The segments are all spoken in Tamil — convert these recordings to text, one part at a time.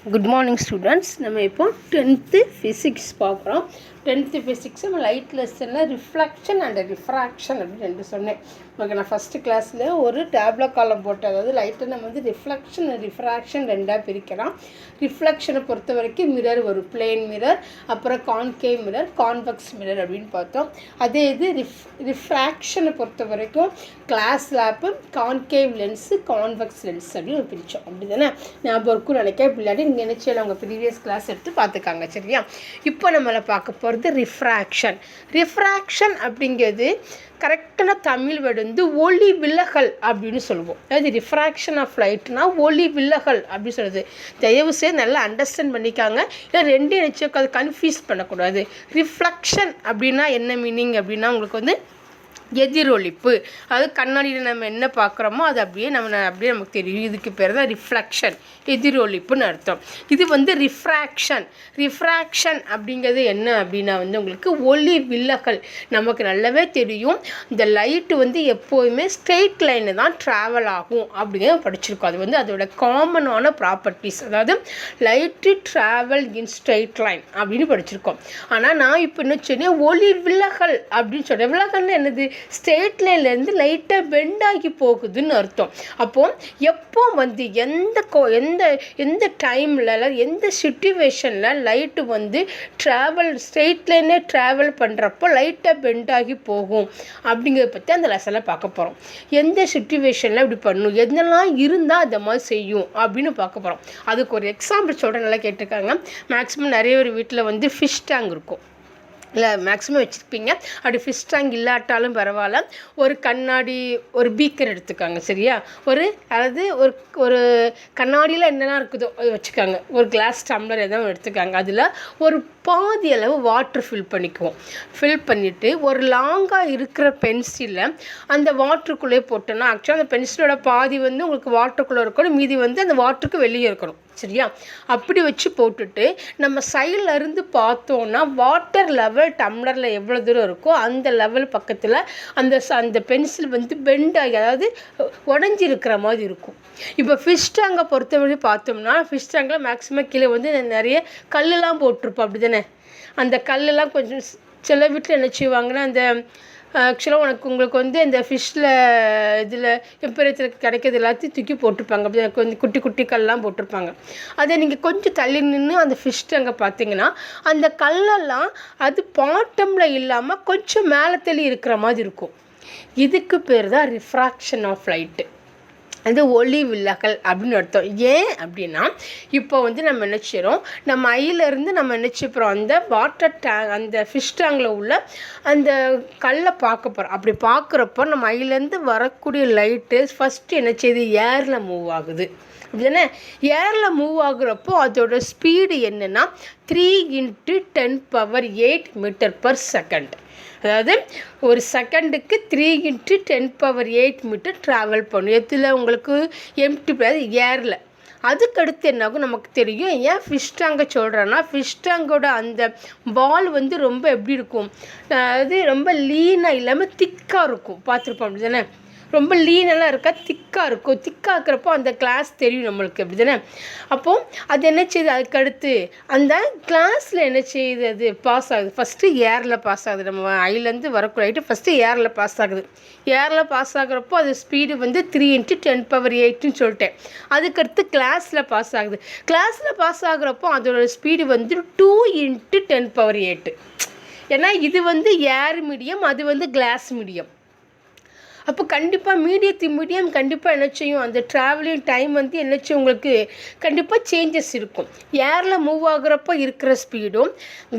Good morning students. நம்ம இப்போ 10th ஃபிசிக்ஸ் பார்க்குறோம். 10th ஃபிசிக்ஸ் நம்ம லைட் லெசனில் ரிஃப்ளெக்ஷன் அண்ட் ரிஃப்ராக்ஷன் அப்படின்னு ரெண்டு சொன்னேன். உங்களுக்கு நான் ஃபஸ்ட்டு கிளாஸில் ஒரு டேப்லோ காலம் போட்டேன். அதாவது லைட்டை நம்ம வந்து ரிஃப்ளெக்ஷன் அண்ட் ரிஃப்ராக்ஷன் ரெண்டாக பிரிக்கலாம். ரிஃப்ளெக்ஷனை பொறுத்த வரைக்கும் மிரர் ஒரு பிளேன் மிரர், அப்புறம் கான்கேவ் மிரர், கான்வெக்ஸ் மிரர் அப்படின்னு பார்த்தோம். அதே இது ரிஃப்ராக்ஷனை பொறுத்த வரைக்கும் glass slab, concave lens, convex lens அப்படின்னு பிரித்தோம். அப்படி தானே ஞாபகம் இருக்கும் நினைக்க. பிள்ளாடி நீங்கள் என்ன செய்யலாம், அவங்க ப்ரீவியஸ் கிளாஸ் எடுத்து பார்த்துக்காங்க. சரியா? இப்போ நம்மளை பார்க்க போகிறது ரிஃப்ராக்ஷன். ரிஃப்ராக்ஷன் அப்படிங்கிறது கரெக்டான தமிழ் வந்து ஒளி விலகல் அப்படின்னு சொல்லுவோம். அதாவது ரிஃப்ராக்ஷன் ஆஃப் லைட்னா ஒளி விலகல் அப்படின்னு சொல்லுது. தயவு செய்து நல்லா அண்டர்ஸ்டாண்ட் பண்ணிக்காங்க. இல்லை ரெண்டே நினச்சி அது கன்ஃபியூஸ் பண்ணக்கூடாது. ரிஃப்ளெக்ஷன் அப்படின்னா என்ன மீனிங் அப்படின்னா உங்களுக்கு வந்து எதிரொலிப்பு. அதாவது கண்ணாடியில் நம்ம என்ன பார்க்குறோமோ அது அப்படியே நமக்கு தெரியும். இதுக்கு பேர் தான் ரிஃப்ளெக்ஷன், எதிரொலிப்புன்னு அர்த்தம். இது வந்து ரிஃப்ராக்ஷன். ரிஃப்ராக்ஷன் அப்படிங்கிறது என்ன அப்படின்னா வந்து உங்களுக்கு ஒளி விலகல். நமக்கு நல்லாவே தெரியும் இந்த லைட்டு வந்து எப்போதுமே ஸ்ட்ரெயிட் லைனில் தான் ட்ராவல் ஆகும் அப்படிங்கிறத படிச்சிருக்கோம். அது வந்து அதோட காமனான ப்ராப்பர்ட்டிஸ். அதாவது light travel in straight line அப்படின்னு படிச்சிருக்கோம். ஆனால் நான் இப்போ என்ன சொன்னேன், ஒளி விலகல் அப்படின்னு சொல்கிறேன். விலகல்னு என்னது? ஸ்ட்ரெயிட் லைன்லேருந்து லைட்டாக பெண்ட் ஆகி போகுதுன்னு அர்த்தம். அப்போது எப்போ வந்து எந்த டைமில் எந்த சிச்சுவேஷனில் லைட்டு வந்து ஸ்ட்ரெயிட் லைனே ட்ராவல் பண்ணுறப்போ லைட்டாக பெண்ட் ஆகி போகும் அப்படிங்கிறத பற்றி அந்த லெசனில் பார்க்க போகிறோம். எந்த சிச்சுவேஷனில் இப்படி பண்ணணும், எதெல்லாம் இருந்தால் அந்த மாதிரி செய்யும் அப்படின்னு பார்க்க போகிறோம். அதுக்கு ஒரு எக்ஸாம்பிள் சொல்கிறேன், நல்லா கேட்டிருக்காங்க. மேக்ஸிமம் நிறைய ஒரு வீட்டில் வந்து ஃபிஷ் டேங்க் இருக்கும். இல்லை மேக்ஸிமம் வச்சுருப்பீங்க. அப்படி ஃபிஷ் டேங்க் இல்லாட்டாலும் பரவாயில்ல, ஒரு கண்ணாடி ஒரு பீக்கர் எடுத்துக்காங்க. சரியா? அதாவது ஒரு கண்ணாடியில் என்னெல்லாம் இருக்குதோ அது வச்சுக்காங்க. ஒரு கிளாஸ் டம்ளர் எதாவது எடுத்துக்காங்க. அதில் ஒரு பாதி அளவு வாட்ரு ஃபில் பண்ணிக்குவோம். ஃபில் பண்ணிவிட்டு ஒரு லாங்காக இருக்கிற பென்சிலில் அந்த வாட்டருக்குள்ளே போட்டோன்னா ஆக்சுவலாக அந்த பென்சிலோட பாதி வந்து உங்களுக்கு வாட்டருக்குள்ளே இருக்கணும், மீதி வந்து அந்த வாட்டருக்கு வெளியே இருக்கணும். சரியா? அப்படி வச்சு போட்டுட்டு நம்ம சைடில் இருந்து பார்த்தோன்னா வாட்டர் லெவல் டம்ளரில் எவ்வளோ தூரம் இருக்கோ அந்த லெவல் பக்கத்தில் அந்த பென்சில் வந்து பெண்ட் ஆகி, அதாவது உடஞ்சிருக்கிற மாதிரி இருக்கும். இப்போ ஃபிஷ் டேங்கை பொறுத்தவரை பார்த்தோம்னா ஃபிஷ் டேங்கில் மேக்ஸிமம் கீழே வந்து நிறைய கல்லெலாம் போட்டிருப்போம். அப்படி தானே? அந்த கல்லெல்லாம் கொஞ்சம் சில வீட்டில் என்ன செய்வாங்கன்னா, அந்த ஆக்சுவலாக உங்களுக்கு வந்து இந்த ஃபிஷ்ஷில் இதில் டெம்பரேச்சர் கிடைக்கிறது எல்லாத்தையும் தூக்கி போட்டிருப்பாங்க. அப்படி கொஞ்சம் குட்டி குட்டி கல்லாம் போட்டிருப்பாங்க. அதை நீங்கள் கொஞ்சம் தள்ளி நின்று அந்த ஃபிஷ் டேங்கை பார்த்தீங்கன்னா அந்த கல்லெல்லாம் அது பாட்டமில் இல்லாமல் கொஞ்சம் மேலே தள்ளி இருக்கிற மாதிரி இருக்கும். இதுக்கு பேர் தான் ரிஃப்ராக்ஷன் ஆஃப் லைட்டு. அது ஒளி விலகல் அப்படின்னு அர்த்தம். ஏன் அப்படின்னா இப்போ வந்து நம்ம என்ன செய்கிறோம், நம்ம ஐயிலேருந்து நம்ம என்ன செய்கிறோம், அந்த வாட்டர் டேங்க் அந்த ஃபிஷ் டேங்கில் உள்ள அந்த கல்லை பார்க்க போகிறோம். அப்படி பார்க்குறப்போ நம்ம ஐயிலேருந்து வரக்கூடிய லைட்டு ஃபஸ்ட்டு என்ன செய்யுது, ஏரில் மூவ் ஆகுது. அப்படி தானே? ஏரில் மூவ் ஆகுறப்போ அதோட ஸ்பீடு என்னென்னா 3 × 10⁸ மீட்டர்/செகண்ட். அதாவது ஒரு செகண்டுக்கு 3 × 10⁸ மீட்டர் ட்ராவல் பண்ணும். எதில் உங்களுக்கு எம்டி ஏரில். அதுக்கடுத்து என்னாகும் நமக்கு தெரியும். ஏன் ஃபிஷ் டேங்கை சொல்கிறேன்னா ஃபிஷ் டேங்கோட அந்த பால் வந்து ரொம்ப எப்படி இருக்கும், அதாவது ரொம்ப லீனாக இல்லாமல் திக்காக இருக்கும். பார்த்துருப்போம். அப்படி தானே? ரொம்ப லீனெல்லாம் இருக்கா, திக்காக இருக்கும். திக்காக இருக்கிறப்போ அந்த கிளாஸ் தெரியும் நம்மளுக்கு. அப்படி தானே? அப்போது அது என்ன செய்யுது, அதுக்கடுத்து அந்த கிளாஸில் என்ன செய்யுது, அது பாஸ் ஆகுது. ஃபஸ்ட்டு ஏரில் பாஸ் ஆகுது. நம்ம ஐலேருந்து வரக்கூடாது ஃபஸ்ட்டு ஏரில் பாஸ் ஆகுது. ஏரில் பாஸ் ஆகுறப்போ அது ஸ்பீடு வந்து 3 × 10⁸ சொல்லிட்டேன். அதுக்கடுத்து கிளாஸில் பாஸ் ஆகுது. கிளாஸில் பாஸ் ஆகுறப்போ அதோட ஸ்பீடு வந்து 2 × 10⁸. ஏன்னா இது வந்து ஏர் மீடியம், அது வந்து கிளாஸ் மீடியம். அப்போ கண்டிப்பாக மீடியம் கண்டிப்பாக என்ன செய்யும், அந்த ட்ராவலிங் டைம் வந்து என்ன செய்யும், உங்களுக்கு கண்டிப்பாக சேஞ்சஸ் இருக்கும். ஏரில் மூவ் ஆகுறப்போ இருக்கிற ஸ்பீடும்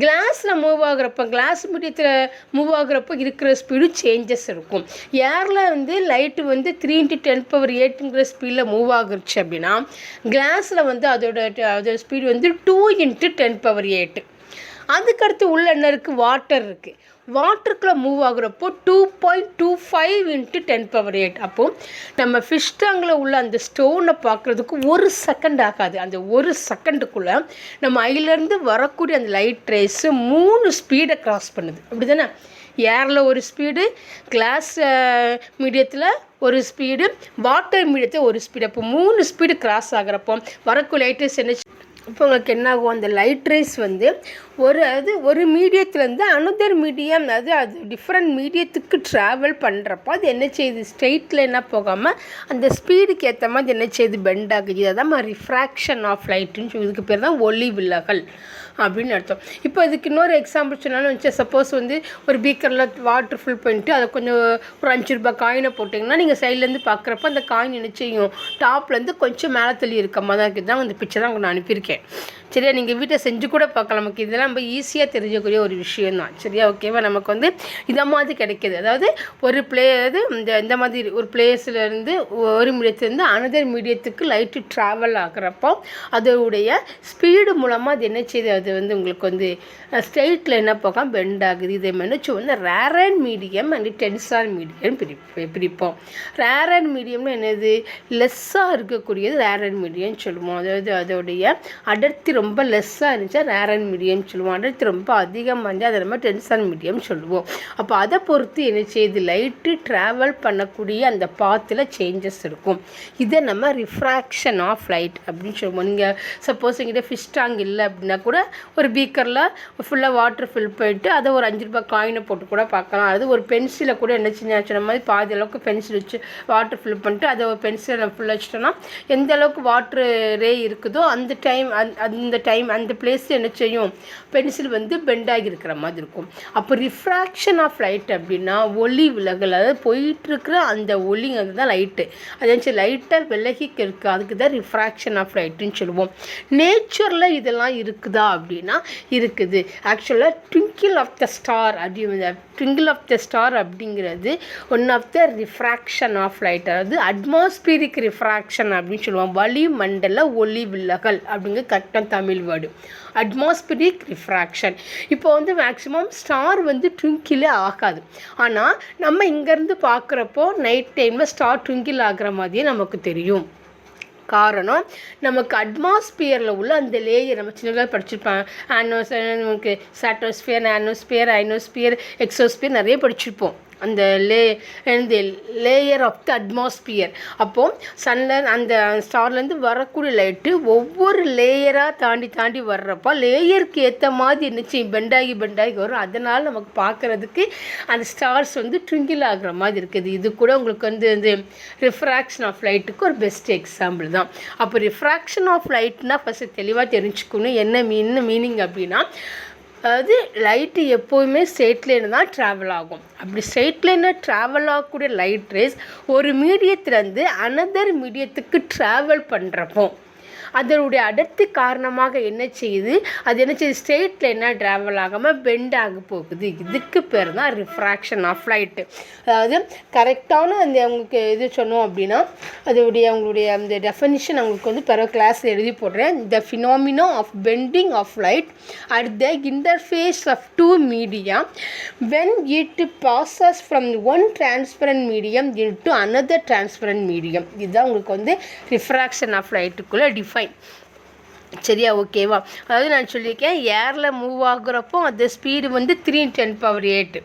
கிளாஸில் மூவ் ஆகுறப்போ கிளாஸ் மீடியத்தில் மூவ் ஆகுறப்போ இருக்கிற ஸ்பீடும் சேஞ்சஸ் இருக்கும். ஏரில் வந்து லைட்டு வந்து 3 × 10⁸ ஸ்பீடில் மூவ் ஆகுச்சு அப்படின்னா கிளாஸில் வந்து அதோட ஸ்பீடு வந்து 2 × 10⁸. அதுக்கடுத்து உள்ள என்ன இருக்குது, வாட்டர் இருக்குது. வாட்டருக்குள்ளே மூவ் ஆகுறப்போ 2.25 × 10⁸. அப்போது நம்ம ஃபிஷ் டேங்கில் உள்ள அந்த ஸ்டோனை பார்க்குறதுக்கு 1 செகண்ட் ஆகாது. அந்த 1 செகண்டுக்குள்ளே நம்ம ஐலேருந்து வரக்கூடிய அந்த லைட் ரேஸு 3 ஸ்பீடை க்ராஸ் பண்ணுது. அப்படி தானே? ஏரில் ஒரு ஸ்பீடு, கிளாஸ் மீடியத்தில் ஒரு ஸ்பீடு, வாட்டர் மீடியத்தில் ஒரு ஸ்பீடு. அப்போ 3 ஸ்பீடு கிராஸ் ஆகிறப்போ வரக்கூடிய லைட் ரேஸ் என்ன இப்போ உங்களுக்கு என்ன ஆகும், அந்த லைட் ரேஸ் வந்து ஒரு மீடியத்துலேருந்து அனதர் மீடியம், அது டிஃப்ரெண்ட் மீடியத்துக்கு ட்ராவல் பண்ணுறப்போ அது என்ன செய்யுது, ஸ்ட்ரெயிட் லைனாக போகாமல் அந்த ஸ்பீடுக்கு ஏற்ற மாதிரி என்ன செய்யுது, பெண்ட் ஆகுது. அதான் ரிஃப்ராக்ஷன் ஆஃப் லைட்டுன்னு சொல்லி, இதுக்கு பேர் தான் ஒளி விலகல் அப்படின்னு அர்த்தம். இப்போ இதுக்கு இன்னொரு எக்ஸாம்பிள் சொன்னாலும் வச்சு, சப்போஸ் வந்து ஒரு பீக்கரில் வாட்டர் ஃபில் பண்ணிட்டு அதை கொஞ்சம் ஒரு 5 ரூபாய் காயினை போட்டிங்கன்னா நீங்கள் சைட்லேருந்து பார்க்குறப்ப அந்த காயின் என்ன செய்யும், டாப்லேருந்து கொஞ்சம் மேலே தள்ளி இருக்க மாதிரி தான் இருக்குது. தான் இந்த பிக்சர் தான் நான் அனுப்பியிருக்கேன். சரியா, நீங்கள் வீட்டை செஞ்சு கூட பார்க்கலாம். நமக்கு இதெல்லாம் ரொம்ப ஈஸியாக தெரிஞ்சக்கூடிய ஒரு விஷயம் தான். சரியா, ஓகேவா. நமக்கு வந்து இதை மாதிரி கிடைக்கிது. அதாவது ஒரு இந்த மாதிரி ஒரு பிளேஸ்லேருந்து ஒரு மீடியத்துலேருந்து அனதர் மீடியத்துக்கு லைட்டு ட்ராவல் ஆகிறப்போ அதோடைய ஸ்பீடு மூலமாக அது என்ன செய்யுது, அது வந்து உங்களுக்கு வந்து ஸ்ட்ரெயிட்டில் என்ன போகாம பெண்ட் ஆகுது. இதே மாதிரி வந்து rare and medium and tensor medium பிரிப்போம். ரேர் அண்ட் மீடியம்னு என்னது, லெஸ்ஸாக இருக்கக்கூடியது ரேர் அண்ட் மீடியம் சொல்லுவோம். அதாவது அதோடைய அடர்த்தி ரொம்ப லெஸ்ஸாக இருந்துச்சா ரேர் அண்ட் மீடியம் சொல்லுவோம். அடர்த்தி ரொம்ப அதிகமாக இருந்தால் அதை நம்ம டென்சார் மீடியம் சொல்லுவோம். அப்போ அதை பொறுத்து என்ன செய்யுது, லைட்டு ட்ராவல் பண்ணக்கூடிய அந்த பாத்தில் சேஞ்சஸ் இருக்கும். இதை நம்ம ரிஃப்ராக்ஷன் ஆஃப் லைட் அப்படின்னு சொல்லுவோம். நீங்கள் சப்போஸ் எங்கிட்ட ஃபிஷ் டேங்க் இல்லை அப்படின்னா கூட ஒரு பீக்கரில் ஃபுல்லாக வாட்டர் ஃபில் பண்ணிட்டு அதை ஒரு 5 ரூபாய் காயினை போட்டு கூட பார்க்கலாம். அது ஒரு பென்சிலை கூட என்ன சொன்ன மாதிரி பாதி அளவுக்கு பென்சில் வச்சு வாட்டர் ஃபில் பண்ணிட்டு அதை ஒரு பென்சிலை ஃபுல்லாக வச்சுட்டோன்னா எந்த அளவுக்கு வாட்ரு ரே இருக்குதோ அந்த டைம் அந்த பிளேஸ் என்ன செய்யும், பென்சில் வந்து பெண்டாகி இருக்கிற மாதிரி இருக்கும். அப்போ ரிஃப்ராக்ஷன் ஆஃப் லைட் அப்படின்னா ஒளி விலகல். அதாவது போயிட்டுருக்கிற அந்த ஒளிங்கிறது தான் லைட்டு. அது லைட்டாக விலகி இருக்குது, அதுக்கு தான் ரிஃப்ராக்ஷன் ஆஃப் லைட்டுன்னு சொல்லுவோம். நேச்சரில் இதெல்லாம் இருக்குதா அப்படின்னா இருக்குது. ஆக்சுவலாக ட்விங்கிள் ஆஃப் த ஸ்டார் அப்படிங்கிறது one of the refraction of light. அதாவது அட்மாஸ்பியரிக் ரிஃப்ராக்ஷன் அப்படின்னு சொல்லுவோம். வளிமண்டல ஒளி விலகல் அப்படிங்கிற கரெக்டாக தமிழ் வேர்டு அட்மாஸ்பியரிக் ரிஃப்ராக்ஷன். இப்போ வந்து மேக்ஸிமம் ஸ்டார் வந்து ட்விங்கிளே ஆகாது. ஆனால் நம்ம இங்கேருந்து பார்க்குறப்போ நைட் டைமில் ஸ்டார் ட்விங்கிள் ஆகிற மாதிரியே நமக்கு தெரியும். காரணம், நமக்கு அட்மாஸ்பியரில் உள்ள அந்த லேயர் நம்ம சின்னதாக படிச்சிருப்பேன். நமக்கு சாட்டோஸ்பியர், நானோஸ்பியர், ஐனோஸ்பியர், எக்ஸோஸ்பியர் நிறைய படிச்சிருப்போம். அந்த லேயர் ஆஃப் த அட்மாஸ்பியர். அப்போது சன்னில் அந்த ஸ்டார்லேருந்து வரக்கூடிய லைட்டு ஒவ்வொரு லேயராக தாண்டி வர்றப்போ லேயருக்கு ஏற்ற மாதிரி என்னச்சு பெண்டாகி வரும். அதனால் நமக்கு பார்க்குறதுக்கு அந்த ஸ்டார்ஸ் வந்து ட்விங்கிள் ஆகிற மாதிரி இருக்குது. இது கூட உங்களுக்கு வந்து இந்த ரிஃப்ராக்ஷன் ஆஃப் லைட்டுக்கு ஒரு பெஸ்ட் எக்ஸாம்பிள் தான். அப்போ ரிஃப்ராக்ஷன் ஆஃப் லைட்னால் ஃபஸ்ட்டு தெளிவாக தெரிஞ்சுக்கணும் என்ன மீனிங் அப்படின்னா, அதாவது லைட்டு எப்போவுமே ஸ்ட்ரெயிட் லைன் தான் ட்ராவல் ஆகும். அப்படி ஸ்ட்ரெயிட் லைனாக ட்ராவல் ஆகக்கூடிய லைட் ரேஸ் ஒரு மீடியத்துலேருந்து அனதர் மீடியத்துக்கு ட்ராவல் பண்ணுறப்போ அதனுடைய அடர்த்தி காரணமாக என்ன செய்யுது, அது என்ன செய்யுது, ஸ்ட்ரெயிட் லைனாக ட்ராவல் ஆகாமல் பெண்ட் ஆக போகுது. இதுக்கு பேர் தான் ரிஃப்ராக்ஷன் ஆஃப் லைட்டு. அதாவது கரெக்டான அந்த அவங்களுக்கு இது சொன்னோம் அப்படின்னா அவங்களுடைய அந்த டெஃபினிஷன் அவங்களுக்கு வந்து பிறகு கிளாஸில் எழுதி போடுறேன். The phenomena of bending of light at the interface of two media when it passes from one transparent medium into another transparent medium. இதுதான் உங்களுக்கு வந்து ரிஃப்ராக்ஷன் ஆஃப் லைட்டுக்குள்ளே டிஃபைன். சரியா, ஓகேவா. அதாவது நான் சொல்லியிருக்கேன், ஏரில் மூவ் ஆகுறப்போ அந்த ஸ்பீடு வந்து 3 × 10⁸.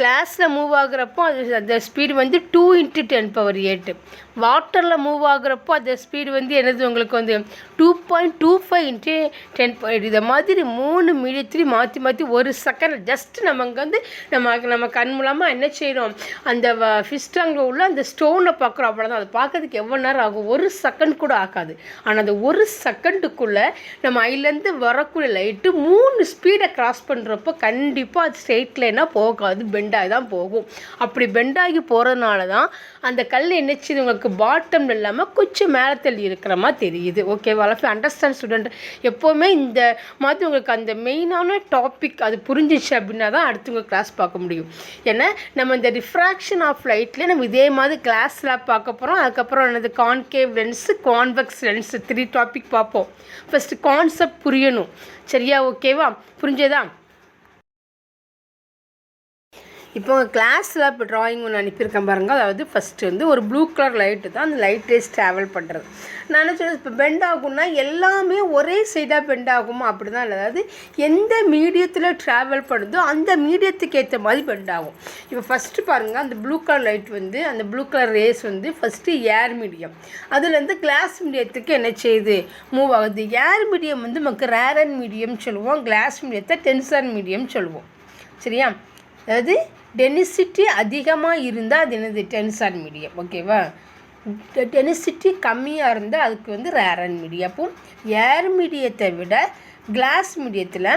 கிளாஸில் மூவ் ஆகுறப்போ அந்த ஸ்பீடு வந்து 2 × 10⁸. வாட்டரில் மூவ் ஆகுறப்போ அந்த ஸ்பீடு வந்து என்னது உங்களுக்கு வந்து 2.25 × 10⁸. இதை மாதிரி 3 மீடியத்துலேயும் மாற்றி ஒரு செகண்ட் ஜஸ்ட் நமக்கு வந்து நம்ம கண் மூலமாக என்ன செய்கிறோம், அந்த ஃபிஷ் டேங்கில் உள்ள அந்த ஸ்டோனை பார்க்குறோம். அவ்வளோதான். அதை பார்க்கறதுக்கு எவ்வளோ நேரம் ஆகும், 1 செகண்ட் கூட ஆகாது. ஆனால் அந்த 1 செகண்டுக்குள்ளே நம்ம ஐலேருந்து வரக்கூடிய லைட்டு 3 ஸ்பீடை கிராஸ் பண்ணுறப்போ கண்டிப்பாக அது ஸ்ட்ரெயிட் லைனாக போகாது, பெண்டாகி தான் போகும். அப்படி பெண்டாகி போகிறதுனால தான் அந்த கல் என்ன செய்யுது, உங்களுக்கு பாட்டம் இல்லாமல் கொஞ்சம் மேலே தள்ளி இருக்கிற மாதிரி தெரியுது. ஓகேவா, அண்டர்ஸ்டாண்ட் ஸ்டூடெண்ட். எப்போவுமே இந்த மாதிரி உங்களுக்கு அந்த மெயினான டாபிக் அது புரிஞ்சிச்சு அப்படின்னா தான் அடுத்தவங்க கிளாஸ் பார்க்க முடியும். ஏன்னா நம்ம இந்த ரிஃப்ராக்ஷன் ஆஃப் லைட்லேயே நம்ம இதே மாதிரி கிளாஸில் பார்க்க போகிறோம். அதுக்கப்புறம் என்னது concave lens, convex lens 3 topic பார்ப்போம். ஃபஸ்ட்டு கான்செப்ட் புரியணும். சரியா, ஓகேவா, புரிஞ்சதா. இப்போ கிளாஸில் இப்போ ட்ராயிங் ஒன்று அனுப்பியிருக்கேன் பாருங்கள். அதாவது ஃபஸ்ட்டு வந்து ஒரு ப்ளூ கலர் லைட்டு தான் அந்த லைட் ரேஸ் ட்ராவல் பண்ணுறது. நான் என்ன சொல்லுவேன், இப்போ பெண்ட் ஆகும்னா எல்லாமே ஒரே சைடாக பெண்ட் ஆகுமா? அப்படி தான் இல்லை. அதாவது எந்த மீடியத்தில் ட்ராவல் பண்ணுதோ அந்த மீடியத்துக்கு ஏற்ற மாதிரி பெண்ட் ஆகும். இப்போ ஃபஸ்ட்டு பாருங்கள், அந்த ப்ளூ கலர் லைட் வந்து அந்த ப்ளூ கலர் ரேஸ் வந்து ஃபஸ்ட்டு ஏர் மீடியம், அதுலேருந்து கிளாஸ் மீடியத்துக்கு என்ன செய்யுது, மூவ் ஆகுது. ஏர் மீடியம் வந்து நமக்கு ரேரன் மீடியம் சொல்லுவோம், கிளாஸ் மீடியத்தை டென்சர் மீடியம் சொல்லுவோம். சரியா? அதாவது டெனிசிட்டி அதிகமாக இருந்தால் அது என்னது, டென்சர் மீடியம். ஓகேவா? டெனிசிட்டி கம்மியாக இருந்தால் அதுக்கு வந்து ரேரன் மீடியம். அப்போ ஏர் மீடியத்தை விட கிளாஸ் மீடியத்தில்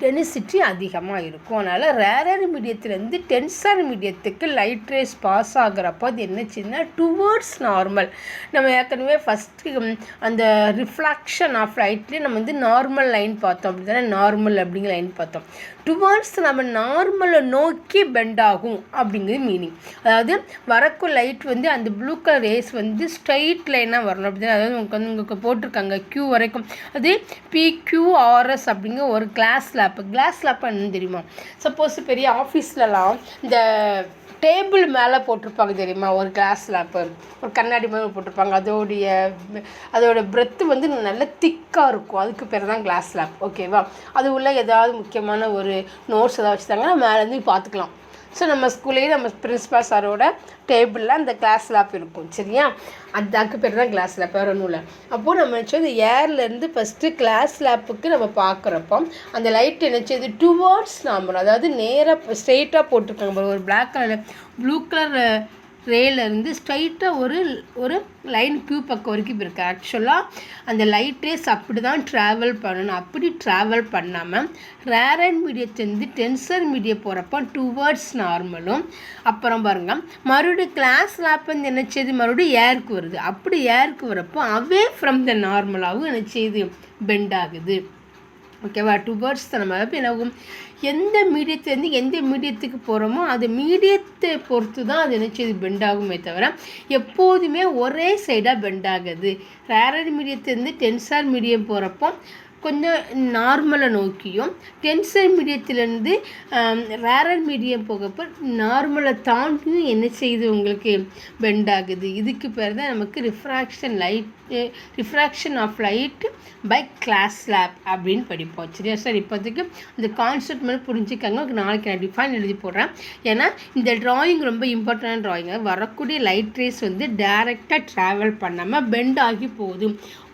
டெனிசிட்டி அதிகமாக இருக்கும். அதனால் ரேரர் மீடியத்துலேருந்து டென்சர் மீடியத்துக்கு லைட் ரேஸ் பாஸ் ஆகிறப்போ அது என்னச்சுன்னா டுவர்ட்ஸ் நார்மல். நம்ம ஏற்கனவே ஃபஸ்ட்டு அந்த ரிஃப்ளாக்ஷன் ஆஃப் லைட்லேயே நம்ம வந்து நார்மல் லைன் பார்த்தோம். அப்படி தானே நார்மல் அப்படிங்கிற லைன் பார்த்தோம். டுவர்ட்ஸ் நம்ம நார்மலை நோக்கி பெண்ட் ஆகும் அப்படிங்கிறது மீனிங். அதாவது வரக்கும் லைட் வந்து அந்த ப்ளூ கலர் ரேஸ் வந்து ஸ்ட்ரைட் லைனாக வரணும். அப்படி தான். அதாவது உங்களுக்கு போட்டிருக்காங்க Q வரைக்கும். அது PQRS அப்படிங்கிற ஒரு கிளாஸ் லேப் என்னன்னு தெரியுமா? சப்போஸ் பெரிய ஆஃபீஸ்லலாம் இந்த டேபிள் மேலே போட்டிருப்பாங்க தெரியுமா, ஒரு கிளாஸ் லேப்பு, ஒரு கண்ணாடி மேலே போட்டிருப்பாங்க. அதோட பிரெத்து வந்து நல்ல திக்காக இருக்கும். அதுக்கு பேர் தான் கிளாஸ் லேப். ஓகேவா? அது உள்ள ஏதாவது முக்கியமான ஒரு நோட்ஸ் ஏதாவது வச்சுட்டாங்கன்னா மேலேருந்து பார்த்துக்கலாம். ஸோ நம்ம ஸ்கூல்லேயே நம்ம பிரின்சிபால் சாரோட டேபிளில் அந்த கிளாஸ் லேப் இருக்கும். சரியா? அதுக்கு பேர் தான் கிளாஸ் லேப், வேறு ஒன்றும் இல்லை. அப்போது நம்ம நினச்சது ஏர்லேருந்து ஃபஸ்ட்டு கிளாஸ் லேப்புக்கு நம்ம பார்க்குறப்போ அந்த லைட் நினச்சது டுவர்ட்ஸ் நார்மல், அதாவது நேராக ஸ்ட்ரெயிட்டாக போட்டிருக்காங்க. ஒரு பிளாக் கலர் ப்ளூ கலர் ரேலேருந்து ஸ்ட்ரைட்டாக ஒரு லைன் Q பக்கம் வரைக்கும் இருக்குது. ஆக்சுவலாக அந்த லைட் ரேஸ் அப்படி தான் ட்ராவல் பண்ணணும். அப்படி ட்ராவல் பண்ணாமல் ரேரன் மீடியத்துலேருந்து டென்சர் மீடியம் போகிறப்போ டுவர்ட்ஸ் நார்மலும், அப்புறம் பாருங்கள் மறுபடியும் கிளாஸ் லேப் வந்து என்ன செய்யுது, மறுபடியும் ஏருக்கு வருது. அப்படி ஏருக்கு வரப்போ அவே ஃப்ரம் த நார்மலாகவும் என்ன செய்யுது, பெண்ட் ஆகுது. ஓகேவா? டுவர்ட்ஸ் தான். நம்ம என்ன ஆகும், எந்த மீடியத்துலேருந்து எந்த மீடியத்துக்கு போகிறோமோ அது மீடியத்தை பொறுத்து தான் அது என்ன செய்யுது, பெண்ட் ஆகுமே தவிர எப்போதுமே ஒரே சைடாக பெண்ட் ஆகுது. ரேரர் மீடியத்துலேருந்து டென்சர் மீடியம் போகிறப்போ கொஞ்சம் நார்மலை நோக்கியும், டென்சர் மீடியத்துலேருந்து ரேரர் மீடியம் போகப்போ நார்மலை தாண்டியும் என்ன செய்யுது, உங்களுக்கு பெண்ட் ஆகுது. இதுக்கு பேர் தான் நமக்கு refraction of light by glass slab அப்படின்னு படிப்போம். சரியா சார்? இப்போதைக்கு இந்த கான்செப்ட் மாதிரி புரிஞ்சுக்காங்க. நாளைக்கு நான் டிஃபைன் எழுதி போடுறேன். ஏன்னா இந்த ட்ராயிங் ரொம்ப இம்பார்ட்டன்ட் ட்ராயிங். வரக்கூடிய லைட் ரேஸ் வந்து டைரெக்டாக ட்ராவல் பண்ணாமல் பெண்ட் ஆகி போகுது.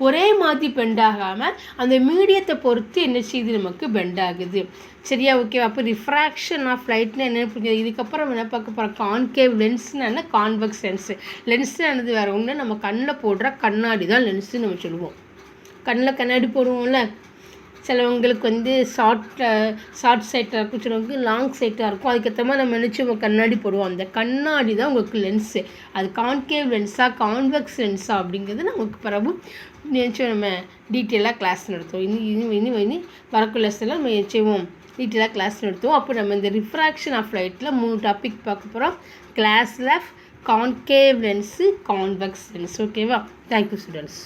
ஒரே மாதிரி பெண்ட் ஆகாமல் அந்த மீடியத்தை பொறுத்து என்ன செய்யுது, நமக்கு பெண்ட் ஆகுது. சரியா? ஓகே. அப்போ ரிஃப்ராக்ஷன் ஆஃப் லைட்னா என்ன புரியுது? இதுக்கப்புறம் என்ன பார்க்க போகிறோம், கான்கேவ் லென்ஸ்னா என்ன, கான்வெக்ஸ் லென்ஸு. லென்ஸ்னானது வேறு ஒன்று, நம்ம கண்ணில் போடுற கண்ணாடி தான் லென்ஸுன்னு நம்ம சொல்லுவோம். கண்ணில் கண்ணாடி போடுவோம்ல, சிலவங்களுக்கு வந்து ஷார்ட் சைட்டாக இருக்கும், சிலவங்களுக்கு லாங் சைட்டாக இருக்கும். அதுக்கேற்ற மாதிரி நம்ம நினச்சி கண்ணாடி போடுவோம். அந்த கண்ணாடி தான் உங்களுக்கு லென்ஸு. அது கான்கேவ் லென்ஸா கான்வெக்ஸ் லென்ஸா அப்படிங்கிறது நமக்கு பிறகு நினச்சோம். நம்ம டீட்டெயிலாக கிளாஸ் நடத்துவோம். இனி வரக்குள்ள லெசனில் நம்ம செய்வோம், டீட்டெயிலாக கிளாஸ் நடத்துவோம். அப்போ நம்ம இந்த ரிஃப்ராக்ஷன் ஆஃப் லைட்டில் 3 டாபிக் பார்க்க போகிறோம். Glass lab, concave lens, convex lens. ஓகேவா? Thank you students.